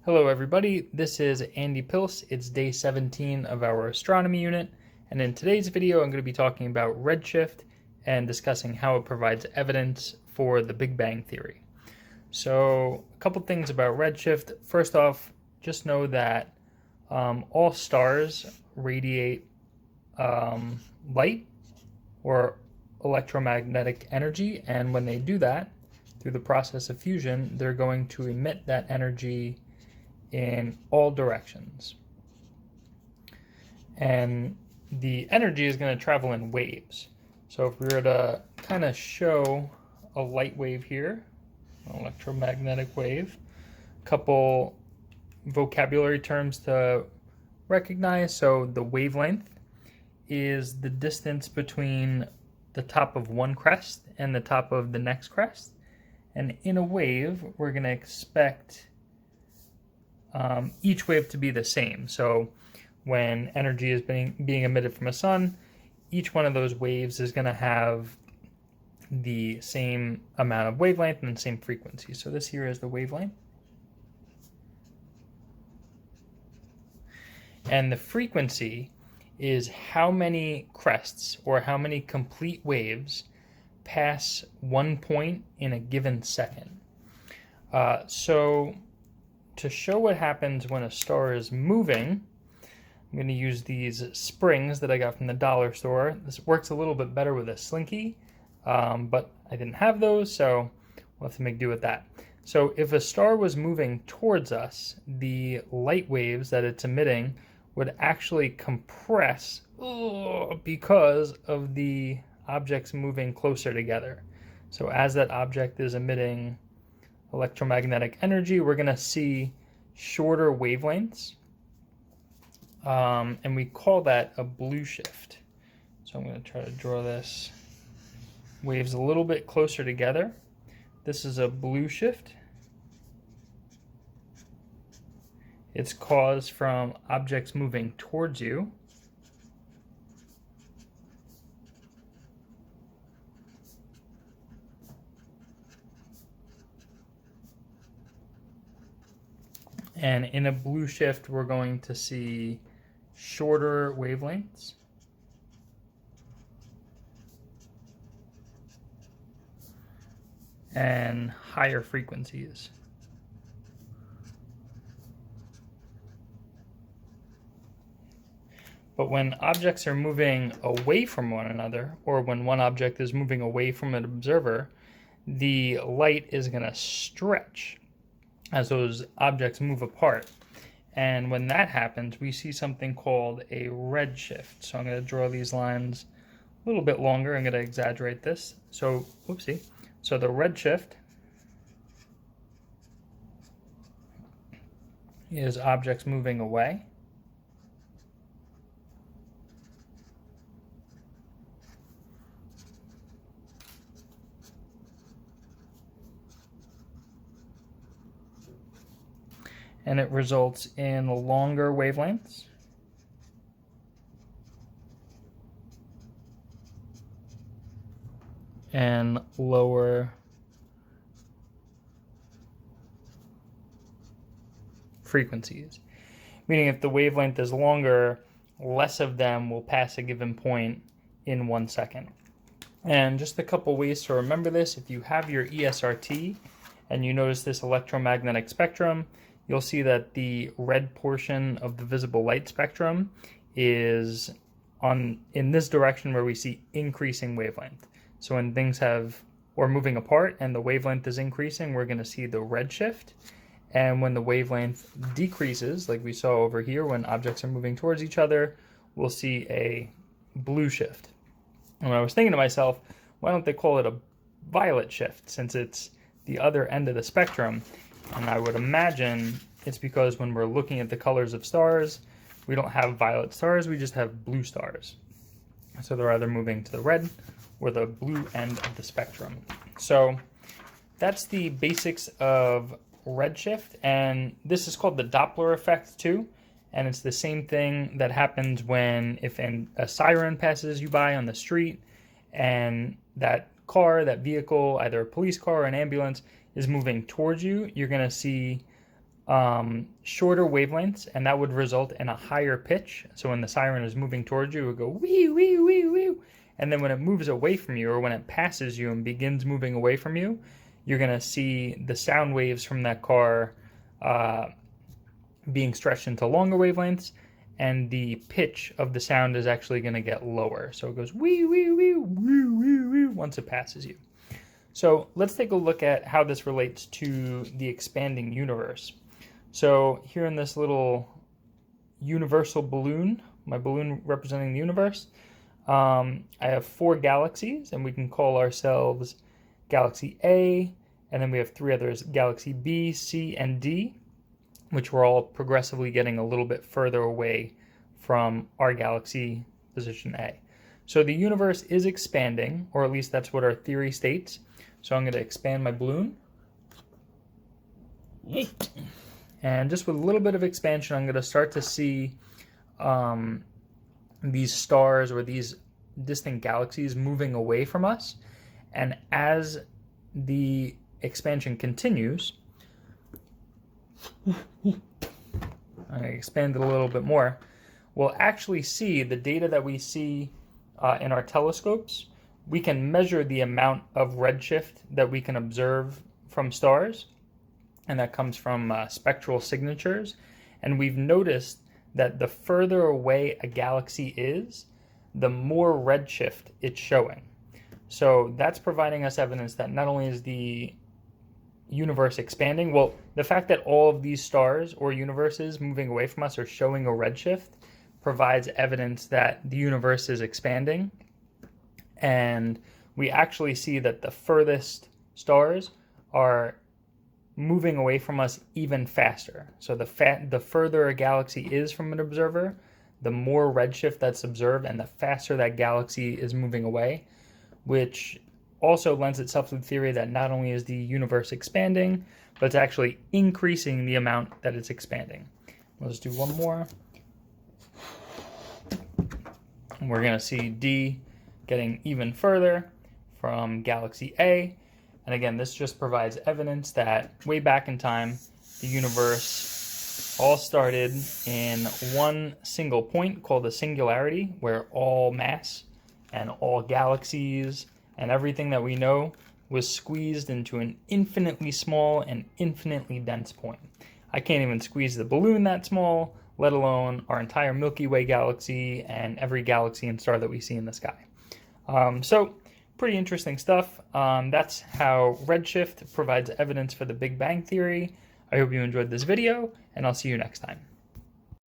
Hello everybody, this is Andy Pils. It's day 17 of our astronomy unit, and in today's video I'm going to be talking about redshift and discussing how it provides evidence for the Big Bang Theory. So a couple things about redshift. First off, just know that all stars radiate light or electromagnetic energy, and when they do that through the process of fusion, they're going to emit that energy in all directions. And the energy is going to travel in waves. So if we were to kind of show a light wave here, an electromagnetic wave, a couple vocabulary terms to recognize. So the wavelength is the distance between the top of one crest and the top of the next crest. And in a wave, we're going to expect each wave to be the same. So when energy is being emitted from a sun, each one of those waves is going to have the same amount of wavelength and the same frequency. So this here is the wavelength. And the frequency is how many crests or how many complete waves pass one point in a given second. So to show what happens when a star is moving, I'm going to use these springs that I got from the dollar store. This works a little bit better with a slinky, but I didn't have those, so we'll have to make do with that. So if a star was moving towards us, the light waves that it's emitting would actually compress because of the objects moving closer together. So as that object is emitting electromagnetic energy, we're going to see shorter wavelengths, and we call that a blue shift. So I'm going to try to draw this waves a little bit closer together. This is a blue shift. It's caused from objects moving towards you. And in a blue shift, we're going to see shorter wavelengths. And higher frequencies. But when objects are moving away from one another, or when one object is moving away from an observer, the light is going to stretch as those objects move apart. And when that happens, we see something called a redshift. So I'm going to draw these lines a little bit longer. I'm going to exaggerate this. So, whoopsie. So the redshift is objects moving away. And it results in longer wavelengths. And lower frequencies. Meaning if the wavelength is longer, less of them will pass a given point in 1 second. And just a couple ways to remember this: if you have your ESRT and you notice this electromagnetic spectrum, you'll see that the red portion of the visible light spectrum is in this direction where we see increasing wavelength. So when things are moving apart and the wavelength is increasing, we're going to see the redshift. And when the wavelength decreases, like we saw over here when objects are moving towards each other, we'll see a blue shift. And I was thinking to myself, why don't they call it a violet shift, since it's the other end of the spectrum? And I would imagine it's because when we're looking at the colors of stars, we don't have violet stars, we just have blue stars. So they're either moving to the red or the blue end of the spectrum. So that's the basics of redshift, and this is called the Doppler Effect too. And it's the same thing that happens if a siren passes you by on the street, and that vehicle, either a police car or an ambulance, is moving towards you. You're going to see shorter wavelengths, and that would result in a higher pitch. So when the siren is moving towards you, it would go wee, wee, wee, wee. And then when it moves away from you, or when it passes you and begins moving away from you, you're going to see the sound waves from that car being stretched into longer wavelengths, and the pitch of the sound is actually going to get lower. So it goes wee, wee, wee, wee, wee, wee once it passes you. So let's take a look at how this relates to the expanding universe. So here in this little universal balloon, my balloon representing the universe, I have 4 galaxies, and we can call ourselves Galaxy A, and then we have 3 others, Galaxy B, C, and D, which we're all progressively getting a little bit further away from our galaxy position A. So the universe is expanding, or at least that's what our theory states. So I'm going to expand my balloon. And just with a little bit of expansion, I'm going to start to see these stars or these distant galaxies moving away from us. And as the expansion continues, I expand it a little bit more, we'll actually see the data that we see in our telescopes. We can measure the amount of redshift that we can observe from stars, and that comes from spectral signatures. And we've noticed that the further away a galaxy is, the more redshift it's showing. So that's providing us evidence that not only is the universe expanding, well, the fact that all of these stars or universes moving away from us are showing a redshift provides evidence that the universe is expanding. And we actually see that the furthest stars are moving away from us even faster. So the further a galaxy is from an observer, the more redshift that's observed, and the faster that galaxy is moving away, which also lends itself to the theory that not only is the universe expanding, but it's actually increasing the amount that it's expanding. Let's do one more. And we're going to see D getting even further from galaxy A. And again, this just provides evidence that way back in time, the universe all started in one single point called a singularity, where all mass and all galaxies and everything that we know was squeezed into an infinitely small and infinitely dense point. I can't even squeeze the balloon that small, let alone our entire Milky Way galaxy and every galaxy and star that we see in the sky. So pretty interesting stuff. That's how redshift provides evidence for the Big Bang Theory. I hope you enjoyed this video, and I'll see you next time.